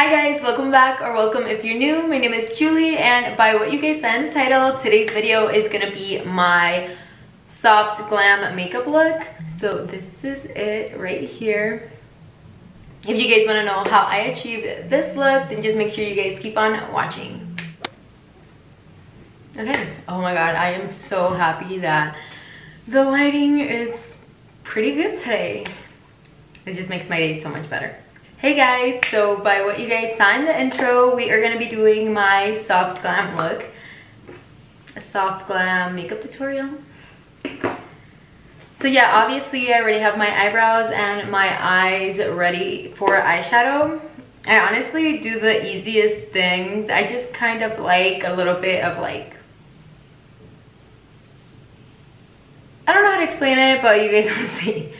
Hi guys, welcome back or welcome if you're new. My name is Julie, and by what you guys saw in the title, today's video is gonna be my soft glam makeup look. So this is it right here. If you guys want to know how I achieved this look, then just make sure you guys keep on watching. Okay, oh my god, I am so happy that the lighting is pretty good today. It just makes my day so much better. Hey guys, so by what you guys saw in the intro, we are going to be doing my soft glam look. A soft glam makeup tutorial. So yeah, obviously I already have my eyebrows and my eyes ready for eyeshadow. I honestly do the easiest things. I just kind of like a little bit of like, I don't know how to explain it, but you guys will see.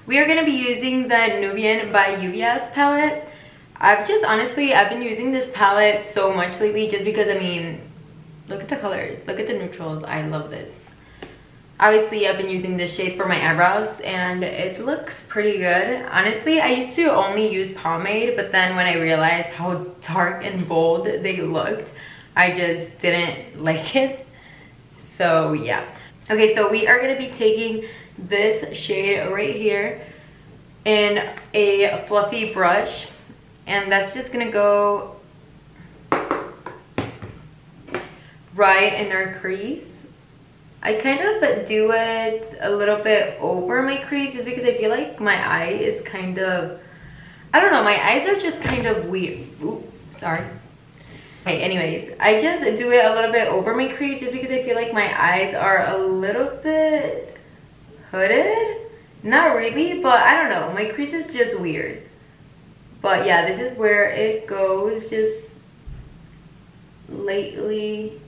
We are going to be using the Nubian by UVS palette. I've been using this palette so much lately just because, I mean, look at the colors, look at the neutrals. I love this. Obviously, I've been using this shade for my eyebrows and it looks pretty good. Honestly, I used to only use pomade, but then when I realized how dark and bold they looked, I just didn't like it. So yeah. Okay, so we are going to be taking this shade right here in a fluffy brush, and that's just gonna go right in our crease. I kind of do it a little bit over my crease just because I feel like my eye is kind of, I don't know, my eyes are just kind of weird. Ooh, sorry. Okay, anyways, I just do it a little bit over my crease just because I feel like my eyes are a little bit hooded. Not really, but I don't know, my crease is just weird. But yeah, this is where it goes, just lightly.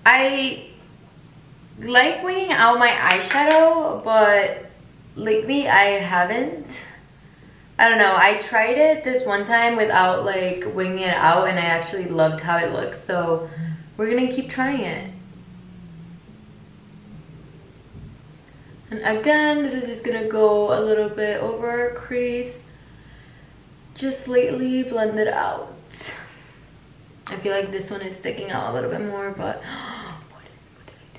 I like winging out my eyeshadow, but lately I haven't. I don't know, I tried it this one time without like winging it out and I actually loved how it looks, so we're gonna keep trying it. And again, this is just gonna go a little bit over our crease, just lightly blend it out. I feel like this one is sticking out a little bit more, but what did I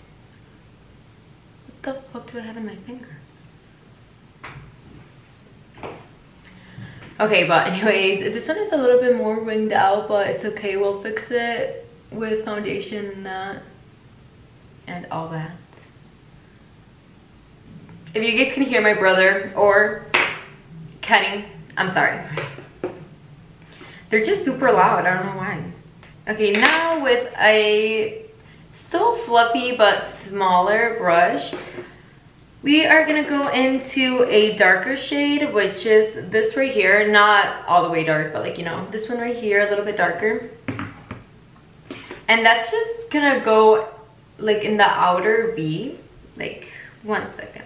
do? What the fuck do I have in my finger? Okay, but anyways, this one is a little bit more winged out, but it's okay. We'll fix it with foundation and that and all that. If you guys can hear my brother or Kenny, I'm sorry. They're just super loud. I don't know why. Okay, now with a still fluffy but smaller brush, we are gonna go into a darker shade, which is this right here. Not all the way dark, but like, you know, this one right here, a little bit darker. And that's just gonna go like in the outer V. Like, 1 second.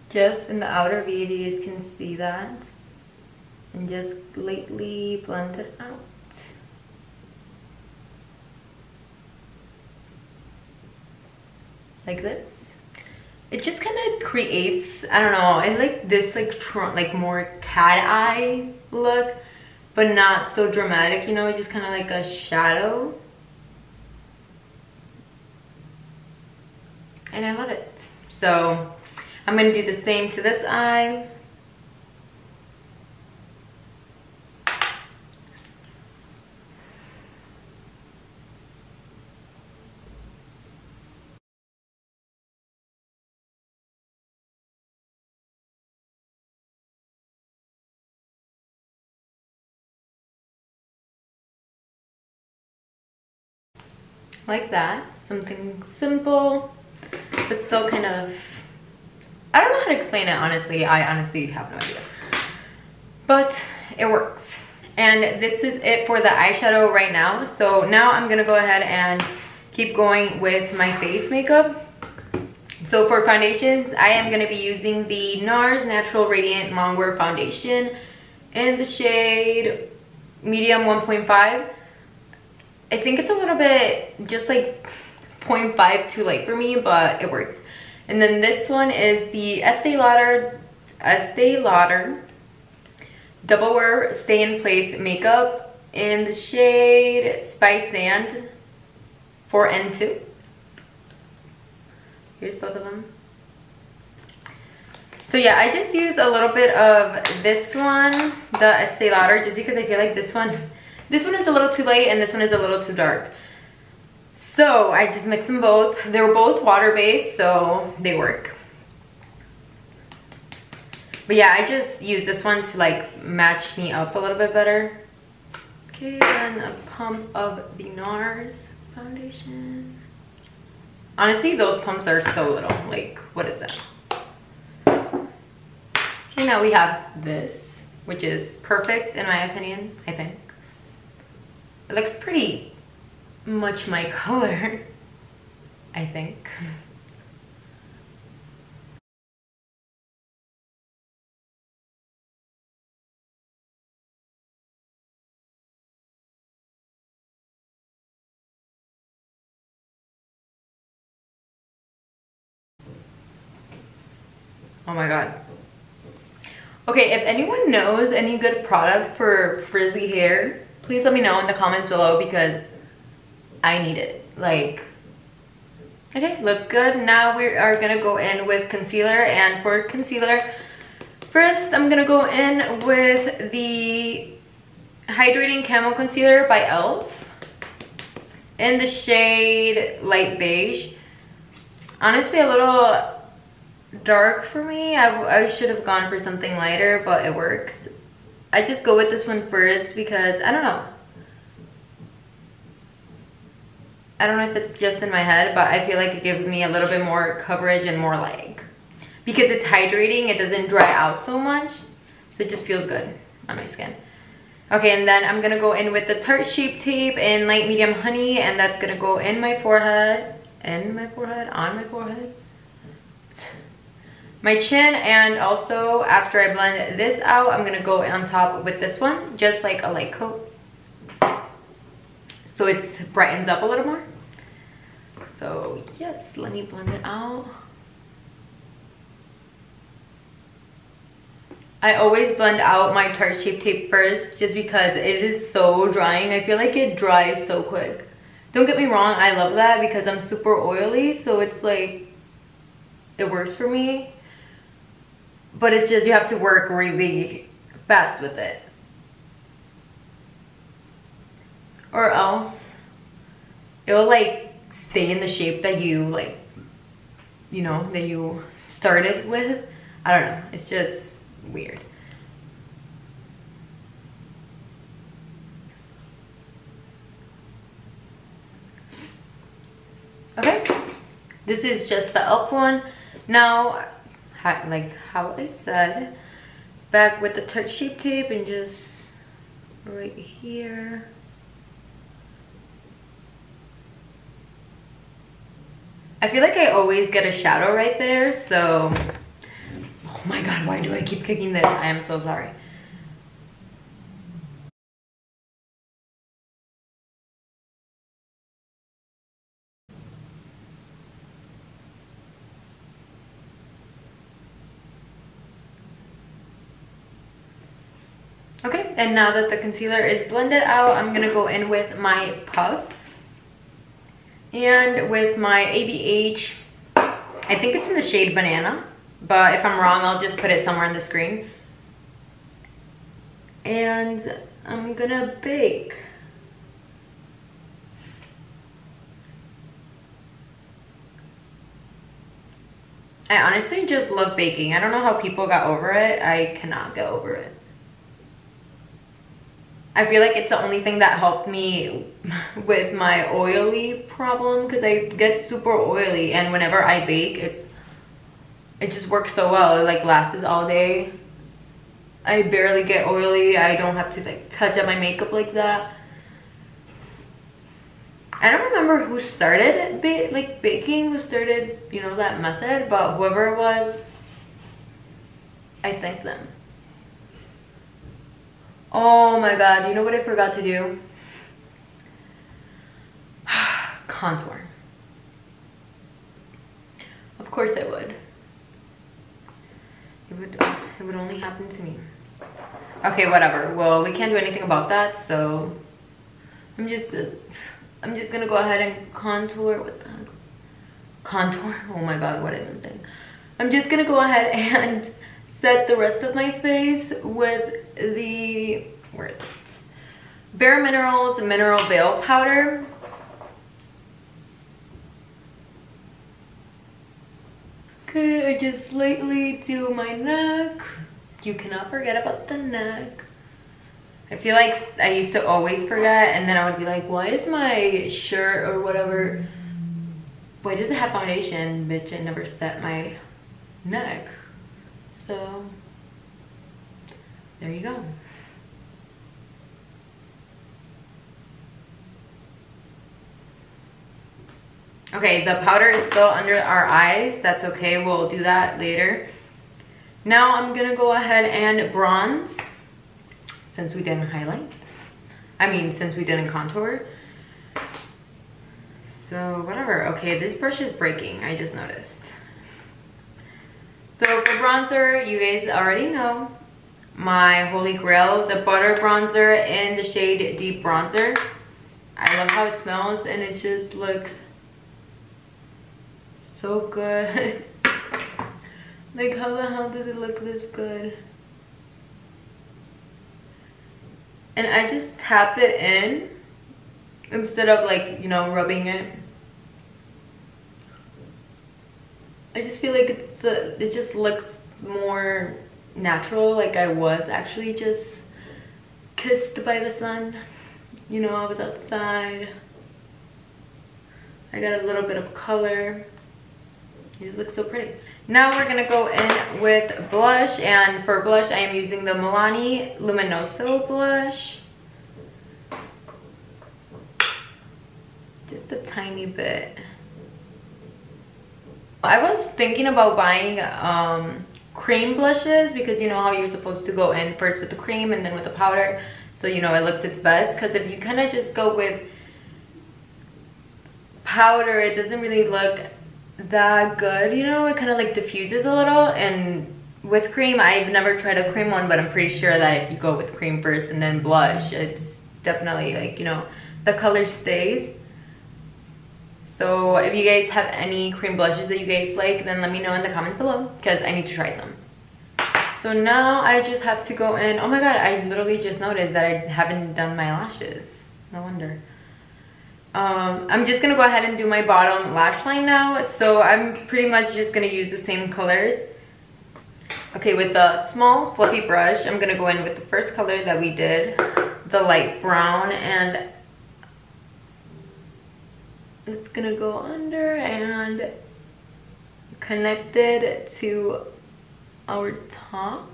Just in the outer V, you guys can see that, and just lightly blend it out. Like this. It just kind of creates, I don't know, I like this like more cat eye look, but not so dramatic, you know, just kind of like a shadow. And I love it. So I'm going to do the same to this eye. Like that. Something simple, but still kind of, I don't know how to explain it, honestly. I honestly have no idea. But it works. And this is it for the eyeshadow right now. So now I'm gonna go ahead and keep going with my face makeup. So for foundations, I am going to be using the NARS Natural Radiant Longwear Foundation in the shade medium 1.5. I think it's a little bit just like 0.5 too light for me, but it works. And then this one is the Estee Lauder Double Wear Stay in Place Makeup in the shade Spice Sand 4N2. Here's both of them. So yeah, I just used a little bit of this one, the Estee Lauder, just because I feel like this one is a little too light and this one is a little too dark. So I just mixed them both. They were both water-based, so they work. But yeah, I just used this one to like match me up a little bit better. Okay, then a pump of the NARS foundation. Honestly, those pumps are so little. Like, what is that? Okay, now we have this, which is perfect in my opinion, I think. It looks pretty much my color, I think. Oh my god. Okay, if anyone knows any good products for frizzy hair, please let me know in the comments below because I need it. Like, okay, looks good. Now we are gonna go in with concealer, and for concealer, first I'm gonna go in with the Hydrating Camo Concealer by e.l.f. in the shade Light Beige. Honestly, a little dark for me. I should have gone for something lighter, but it works. I just go with this one first because I don't know if it's just in my head, but I feel like it gives me a little bit more coverage and more like, because it's hydrating, it doesn't dry out so much, so it just feels good on my skin. Okay, and then I'm gonna go in with the Tarte Shape Tape in Light Medium Honey, and that's gonna go in my forehead, on my forehead, my chin, and also after I blend this out, I'm gonna go on top with this one, just like a light coat, so it brightens up a little more. So yes, let me blend it out. I always blend out my Tarte Shape Tape first just because it is so drying. I feel like it dries so quick. Don't get me wrong, I love that because I'm super oily, so it's like, it works for me. But it's just, you have to work really fast with it, or else it'll like stay in the shape that you like, you know, that you started with. I don't know, it's just weird. Okay, this is just the e.l.f. one. Now, like how I said, back with the Tarte Shape Tape and just right here. I feel like I always get a shadow right there, so oh my god, why do I keep kicking this? I am so sorry. Okay, and now that the concealer is blended out, I'm gonna go in with my puff and with my ABH. I think it's in the shade Banana, but if I'm wrong, I'll just put it somewhere on the screen. And I'm gonna bake. I honestly just love baking. I don't know how people got over it. I cannot get over it. I feel like it's the only thing that helped me with my oily problem, because I get super oily, and whenever I bake, it just works so well. It like lasts all day. I barely get oily. I don't have to like touch up my makeup like that. I don't remember who started baking, who started, you know, that method, but whoever it was, I thank them. Oh my god, you know what I forgot to do? Contour. Of course I would. It would only happen to me. Okay, whatever. Well, we can't do anything about that, so I'm just gonna go ahead and contour with that. Contour? Oh my god, what am I saying? I'm just gonna go ahead and set the rest of my face with the, where is it? Bare Minerals Mineral Veil Powder. Okay, I just lightly do my neck. You cannot forget about the neck. I feel like I used to always forget, and then I would be like, why is my shirt or whatever, why does it have foundation? Bitch, I never set my neck. So, there you go. Okay, the powder is still under our eyes. That's okay, we'll do that later. Now I'm gonna go ahead and bronze, since we didn't highlight. I mean, since we didn't contour. So, whatever. Okay, this brush is breaking, I just noticed. So for bronzer, you guys already know my holy grail, the butter bronzer in the shade Deep Bronzer. I love how it smells, and it just looks so good. Like, how the hell does it look this good? And I just tap it in instead of, like, you know, rubbing it. I just feel like it just looks more natural, like I was actually just kissed by the sun. You know, I was outside. I got a little bit of color. It looks so pretty. Now we're gonna go in with blush, and for blush I am using the Milani Luminoso blush. Just a tiny bit. I was thinking about buying cream blushes, because you know how you're supposed to go in first with the cream and then with the powder, so you know it looks its best. Because if you kind of just go with powder, it doesn't really look that good, you know, it kind of like diffuses a little. And with cream, I've never tried a cream one, but I'm pretty sure that if you go with cream first and then blush, it's definitely, like, you know, the color stays. So if you guys have any cream blushes that you guys like, then let me know in the comments below, because I need to try some. So now I just have to go in. Oh my god, I literally just noticed that I haven't done my lashes. No wonder. I'm just gonna go ahead and do my bottom lash line now. So I'm pretty much just gonna use the same colors. Okay, with the small fluffy brush, I'm gonna go in with the first color that we did, the light brown, and it's gonna go under and connect it to our top.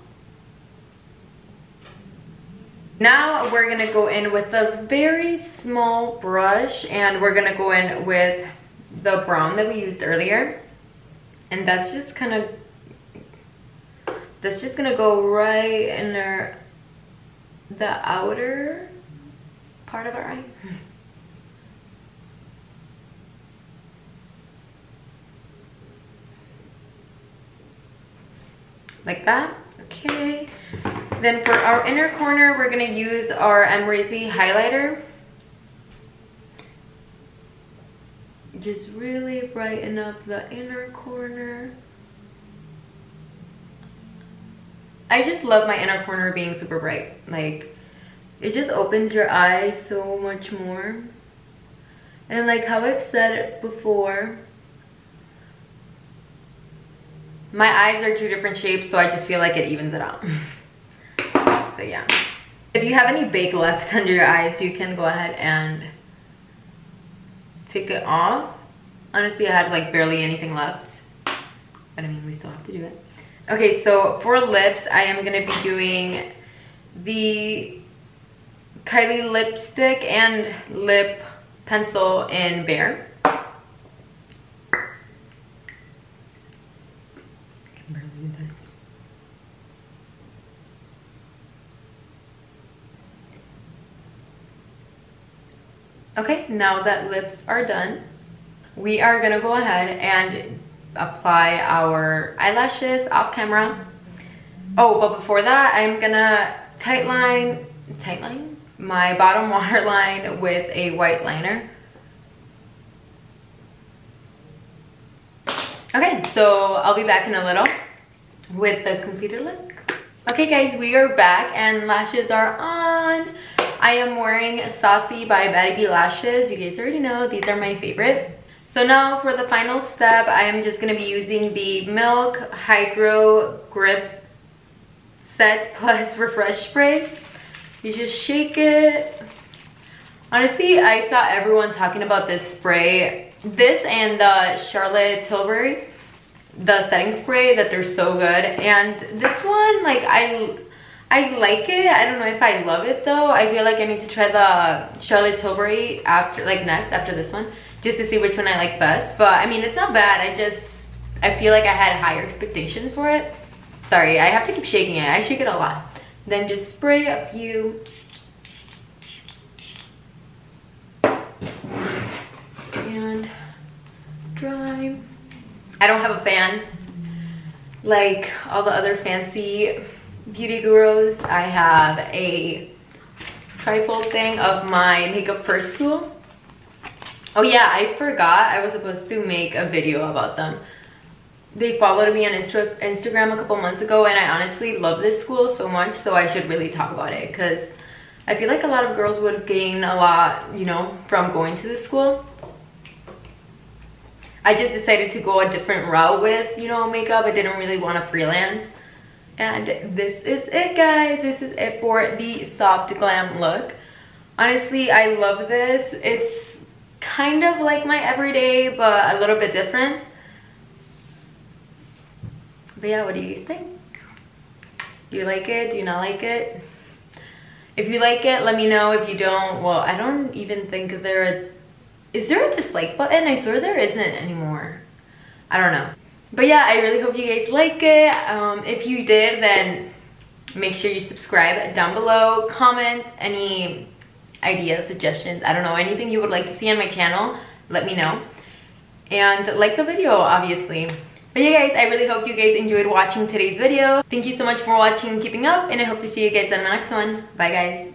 Now we're gonna go in with a very small brush, and we're gonna go in with the brown that we used earlier, and that's just gonna go right in the outer part of our eye. Like that. Okay. Then for our inner corner, we're gonna use our Emrazy highlighter. Just really brighten up the inner corner. I just love my inner corner being super bright. Like, it just opens your eyes so much more. And like how I've said it before, my eyes are two different shapes, so I just feel like it evens it out. So yeah. If you have any bake left under your eyes, you can go ahead and take it off. Honestly, I had like barely anything left, but I mean, we still have to do it. Okay, so for lips, I am gonna be doing the Kylie lipstick and lip pencil in Bear. I can barely do this. Okay, now that lips are done, we are gonna go ahead and apply our eyelashes off camera. Oh, but before that, I'm gonna tightline my bottom waterline with a white liner. Okay, so I'll be back in a little with the completed look. Okay guys, we are back and lashes are on. I am wearing Saucy by Betty B lashes. You guys already know these are my favorite. So now for the final step, I am just gonna be using the Milk Hydro Grip Set Plus Refresh Spray. You just shake it. Honestly, I saw everyone talking about this spray. This and the Charlotte Tilbury, the setting spray, that they're so good. And this one, like, I like it. I don't know if I love it though. I feel like I need to try the Charlotte Tilbury after, like, next after this one, just to see which one I like best. But I mean, it's not bad. I feel like I had higher expectations for it. Sorry, I have to keep shaking it. I shake it a lot. Then just spray a few. And dry. I don't have a fan like all the other fancy beauty gurus. I have a trifold thing of my Makeup First school. Oh yeah, I forgot I was supposed to make a video about them. They followed me on Instagram a couple months ago, and I honestly love this school so much, so I should really talk about it, because I feel like a lot of girls would gain a lot, you know, from going to this school. I just decided to go a different route with, you know, makeup. I didn't really want to freelance. And this is it, guys. This is it for the soft glam look. Honestly, I love this. It's kind of like my everyday, but a little bit different. But yeah, what do you guys think? Do you like it? Do you not like it? If you like it, let me know. If you don't, well, I don't even think is there a dislike button? I swear there isn't anymore. I don't know. But yeah, I really hope you guys like it. If you did, then make sure you subscribe down below. Comment any ideas, suggestions, I don't know, anything you would like to see on my channel, let me know. And like the video, obviously. But yeah guys, I really hope you guys enjoyed watching today's video. Thank you so much for watching and keeping up, and I hope to see you guys in the next one. Bye guys.